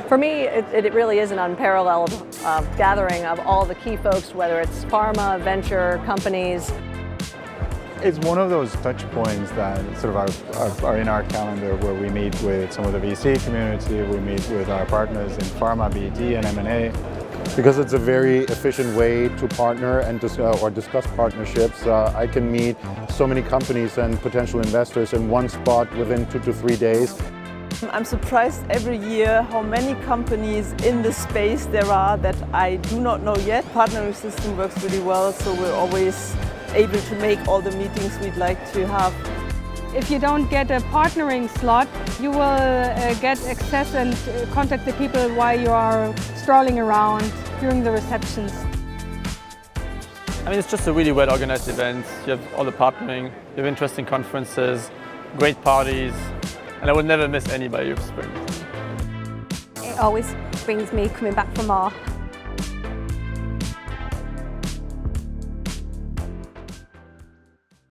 For me, it really is an unparalleled gathering of all the key folks, whether it's pharma, venture, companies. It's one of those touch points that sort of are in our calendar, where we meet with some of the VC community, we meet with our partners in pharma, BD and M&A. Because it's a very efficient way to partner and discuss partnerships. I can meet so many companies and potential investors in one spot within 2 to 3 days. I'm surprised every year how many companies in this space there are that I do not know yet. Partnering system works really well, so we're always able to make all the meetings we'd like to have. If you don't get a partnering slot, you will get access and contact the people while you are strolling around during the receptions. I mean, it's just a really well organized event. You have all the partnering, you have interesting conferences, great parties, and I would never miss anybody who brings. It always brings me coming back for more.